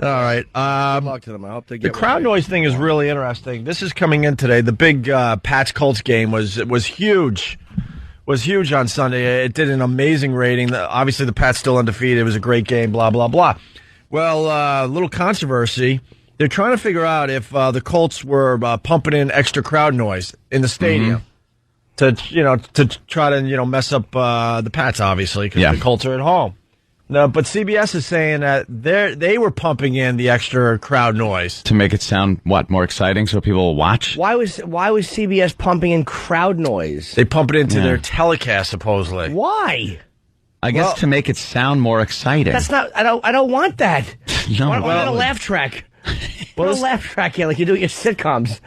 All right. Good luck to them. I hope they get the crowd noise thing is really interesting. This is coming in today. The big Pats-Colts game was huge. Was huge on Sunday. It did an amazing rating. Obviously, the Pats still undefeated. It was a great game, blah, blah, blah. Well, a little controversy. They're trying to figure out if the Colts were pumping in extra crowd noise in the stadium to try to mess up the Pats, obviously, because the Colts are at home. No, but CBS is saying that they were pumping in the extra crowd noise to make it sound more exciting, so people will watch. Why was CBS pumping in crowd noise? They pump it into their telecast, supposedly. Why? I guess to make it sound more exciting. That's not. I don't want that. No, why not a laugh track? Put a laugh track here like you do at your sitcoms.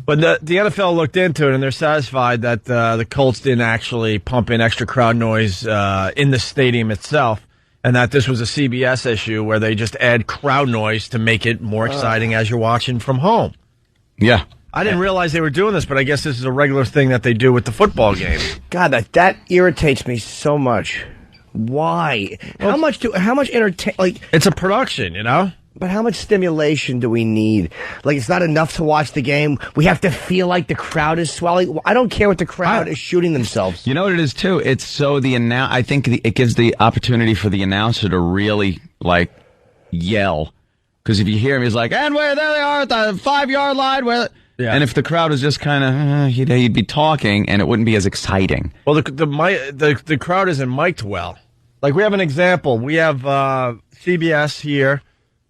But the NFL looked into it, and they're satisfied that the Colts didn't actually pump in extra crowd noise in the stadium itself, and that this was a CBS issue where they just add crowd noise to make it more exciting as you're watching from home. Yeah. I didn't realize they were doing this, but I guess this is a regular thing that they do with the football game. God, that irritates me so much. Why? Well, how much entertain? Like, it's a production, you know? But how much stimulation do we need? Like, it's not enough to watch the game. We have to feel like the crowd is swelling. I don't care what the crowd is shooting themselves. You know what it is, too? It's so I think it gives the opportunity for the announcer to really, yell. Because if you hear him, he's like, and there they are at the 5-yard line. Yeah. And if the crowd was just kind of, he'd be talking, and it wouldn't be as exciting. Well, the crowd isn't mic'd well. Like, we have an example. We have CBS here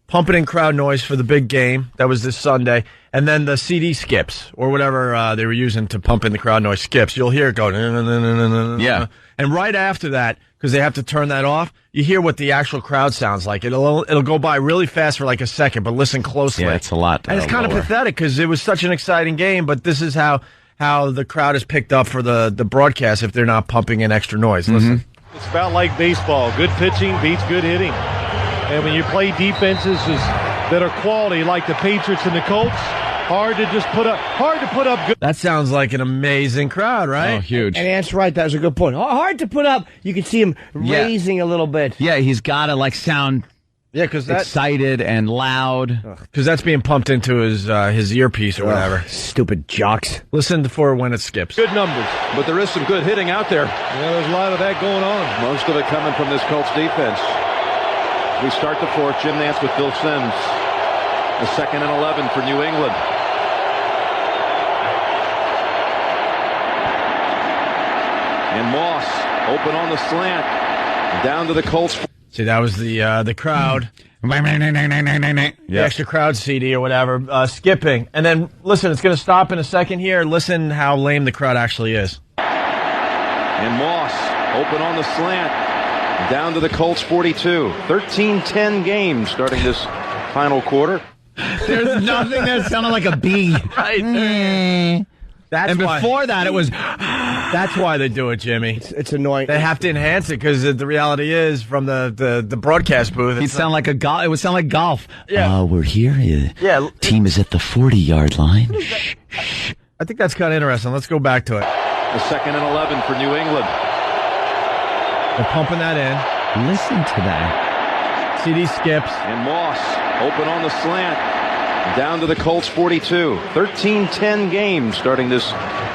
pumping in crowd noise for the big game that was this Sunday, and then the CD skips or whatever they were using to pump in the crowd noise skips. You'll hear it go, yeah. And right after that, because they have to turn that off, you hear what the actual crowd sounds like. It'll go by really fast for like a second, but listen closely. Yeah, it's a lot. And it's kind of pathetic because it was such an exciting game, but this is how the crowd is picked up for the broadcast if they're not pumping in extra noise. Listen. It's about like baseball. Good pitching beats good hitting. And when you play defenses that are quality, like the Patriots and the Colts, hard to put up good. That sounds like an amazing crowd, right? Oh, huge. And Ant's right. That was a good point. Hard to put up. You can see him raising a little bit. Yeah, he's got to sound excited and loud. Because that's being pumped into his earpiece or whatever. Stupid jocks. Listen for when it skips. Good numbers. But there is some good hitting out there. Yeah, there's a lot of that going on. Most of it coming from this Colts defense. We start the fourth. Jim Nantz with Phil Simms. The 2nd and 11 for New England. And Moss open on the slant. Down to the Colts. See, that was the crowd. The extra crowd CD or whatever, skipping. And then, listen, it's going to stop in a second here. Listen how lame the crowd actually is. And Moss open on the slant. Down to the Colts 42. 13-10 game starting this final quarter. There's nothing that sounded like a bee. Right. Before that, it was... That's why they do it, Jimmy. It's annoying. They have to enhance it because the reality is from the broadcast booth. It sound like it would sound like golf. Yeah. We're here. Yeah. Team is at the 40-yard line. I think that's kind of interesting. Let's go back to it. The 2nd and 11 for New England. They're pumping that in. Listen to that. CD skips. And Moss open on the slant. Down to the Colts 42. 13-10 game starting this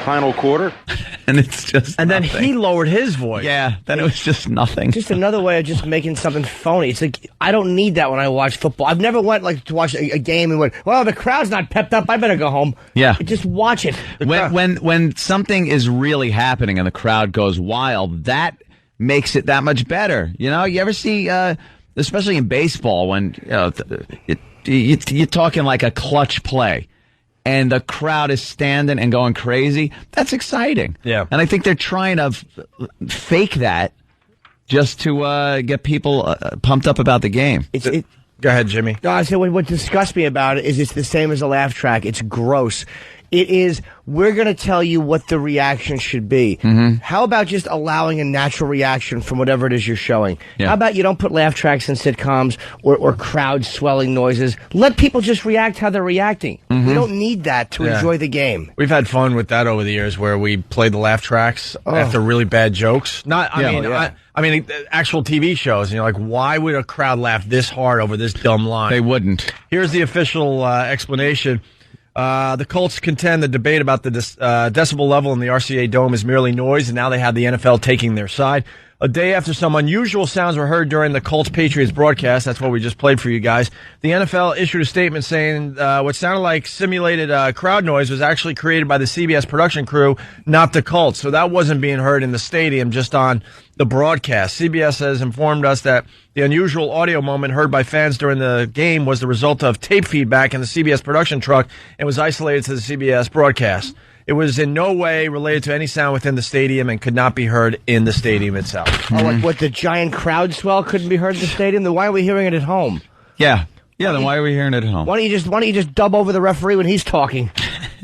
final quarter. And it's just And nothing. then he lowered his voice. Yeah, then it was just nothing. Just another way of just making something phony. It's like, I don't need that when I watch football. I've never went to watch a game and went, well, the crowd's not pepped up. I better go home. Yeah. Just watch it. When something is really happening and the crowd goes wild, that makes it that much better. You know, you ever see, especially in baseball, when you're talking like a clutch play and the crowd is standing and going crazy, that's exciting. Yeah. And I think they're trying to fake that just to get people pumped up about the game. Go ahead, Jimmy. No, I said what disgusts me about it is it's the same as a laugh track. It's gross. It is, we're going to tell you what the reaction should be. Mm-hmm. How about just allowing a natural reaction from whatever it is you're showing? Yeah. How about you don't put laugh tracks in sitcoms or crowd swelling noises? Let people just react how they're reacting. Mm-hmm. We don't need that to enjoy the game. We've had fun with that over the years, where we play the laugh tracks after really bad jokes. I mean, actual TV shows, and you're like, why would a crowd laugh this hard over this dumb line? They wouldn't. Here's the official explanation. The Colts contend the debate about the decibel level in the RCA Dome is merely noise, and now they have the NFL taking their side. A day after some unusual sounds were heard during the Colts-Patriots broadcast, that's what we just played for you guys, the NFL issued a statement saying what sounded like simulated crowd noise was actually created by the CBS production crew, not the Colts. So that wasn't being heard in the stadium, just on the broadcast. CBS has informed us that the unusual audio moment heard by fans during the game was the result of tape feedback in the CBS production truck and was isolated to the CBS broadcast. It was in no way related to any sound within the stadium and could not be heard in the stadium itself. Oh, like what, the giant crowd swell couldn't be heard in the stadium? Then why are we hearing it at home? Yeah. Yeah, then why are we hearing it at home? Why don't you just dub over the referee when he's talking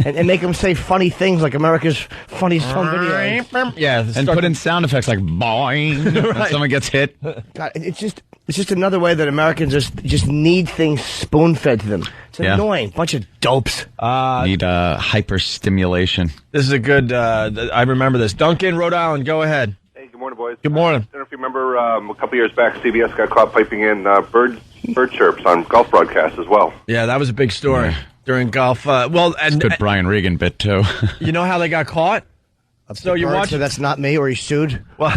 and make him say funny things like America's Funniest Home Videos? Yeah, And put in sound effects like boing when someone gets hit. God, it's just another way that Americans just need things spoon-fed to them. It's annoying. Bunch of dopes. Need hyper stimulation. This is a good, I remember this. Duncan, Rhode Island, go ahead. Hey, good morning, boys. Good morning. I don't know if you remember a couple years back, CBS got caught piping in bird chirps on golf broadcasts as well. Yeah, that was a big story during golf. Good Brian Regan bit, too. You know how they got caught? So you watch. So that's not me, or he sued. Well,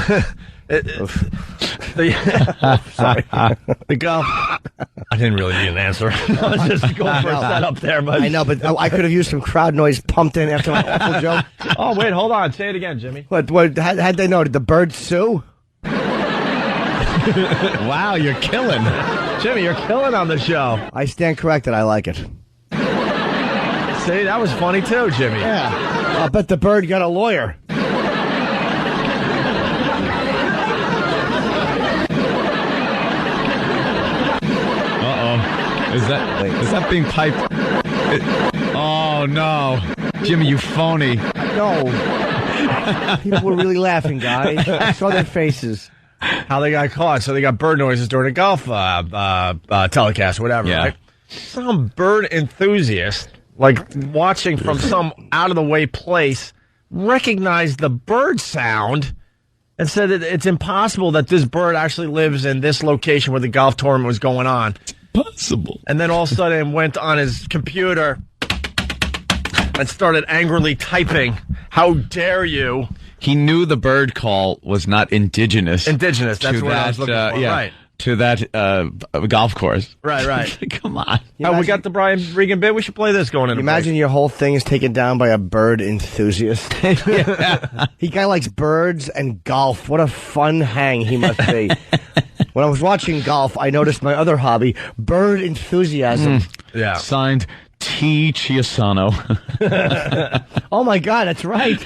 the golf. I didn't really need an answer. I was just going for a setup there, but I know, but I could have used some crowd noise pumped in after my awful joke. Oh wait, hold on. Say it again, Jimmy. What? Had they know? Did the bird sue? Wow, you're killing. Jimmy, you're killing on the show. I stand corrected. I like it. See, that was funny too, Jimmy. Yeah. I'll bet the bird got a lawyer. Is that being piped? Oh, no. Jimmy, you phony. No. People were really laughing, guys. I saw their faces. How they got caught. So they got bird noises during a golf telecast, whatever, right? Some bird enthusiast, like watching from some out-of-the-way place, recognized the bird sound and said that it's impossible that this bird actually lives in this location where the golf tournament was going on. Possible. And then all of a sudden went on his computer and started angrily typing, "How dare you?" He knew the bird call was not indigenous. Indigenous, that's what I was looking for, right. To that golf course. Right. Come on. Oh, we got the Brian Regan bit. We should play this going in. Imagine your whole thing is taken down by a bird enthusiast. He guy likes birds and golf. What a fun hang he must be. When I was watching golf, I noticed my other hobby, bird enthusiasm. Yeah. Signed T. Chiasano. Oh my God, that's right.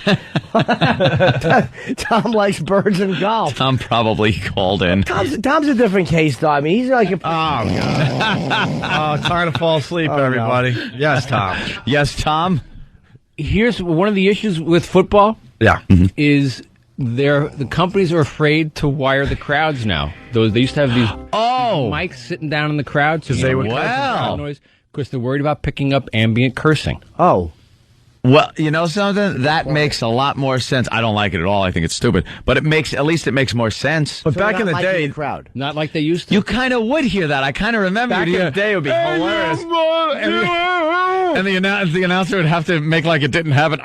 Tom likes birds and golf. Tom probably called in. Tom's a different case, though. I mean, he's like a... Oh, God. Time to fall asleep, everybody. No. Yes, Tom. Yes, Tom. Here's one of the issues with football. Yeah. Is the companies are afraid to wire the crowds now. They used to have these mics sitting down in the crowd so they would crowd noise because they're worried about picking up ambient cursing. Oh. Well, you know something? That makes a lot more sense. I don't like it at all. I think it's stupid. But at least it makes more sense. But back in the day, crowd. Not like they used to. You kind of would hear that. I kind of remember. Back in the day, it would be hilarious. And the announcer would have to make like it didn't happen.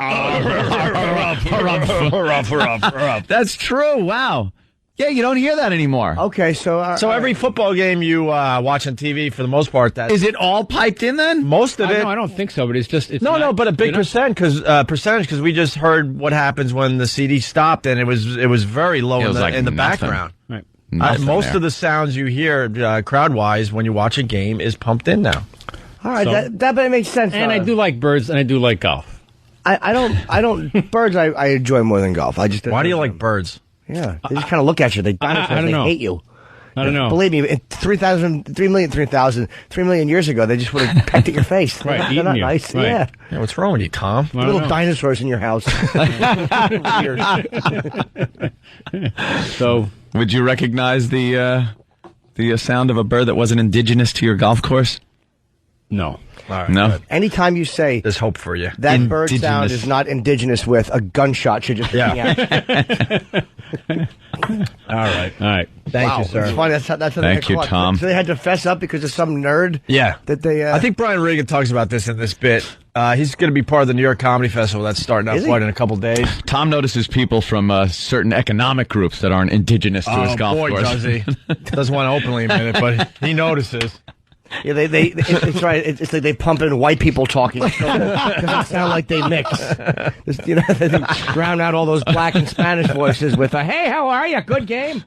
That's true. Wow. Yeah, you don't hear that anymore. Okay, so every football game you watch on TV, for the most part, is it all piped in then? Most of it. No, I don't think so. But it's just but a big percentage because we just heard what happens when the CD stopped and it was very low in the background. Right. Most of the sounds you hear crowd wise when you watch a game is pumped in now. All right, that makes sense. And I do like birds and I do like golf. I don't birds. I enjoy more than golf. Why do you like birds? Yeah, they just kind of look at you. They I don't know. Hate you. I don't know. Believe me, 3 million years ago, they just would have pecked at your face. Right, They're eaten not you. nice. Right. Yeah. Yeah, what's wrong with you, Tom? I don't Little know. dinosaurs in your house. Weird. So, Would you recognize the sound of a bird that wasn't indigenous to your golf course? no. All right, No. good. Anytime you say There's hope for you. that bird sound Indigenous. is not indigenous with, a gunshot should just ring out. All right. All right. Thank Wow, you, sir. It's funny. That's how they Thank got you, caught. Tom. So they had to fess up because of some nerd. Yeah. That they. I think Brian Regan talks about this in this bit. He's going to be part of the New York Comedy Festival that's starting up Is he? in a couple days. Tom notices people from certain economic groups that aren't indigenous to his golf course. does he. Doesn't want to openly admit it, but he notices. Yeah, it's right. It's like they pump in white people talking. So it doesn't sound like they mix. They drown out all those black and Spanish voices with a "Hey, how are you? Good game."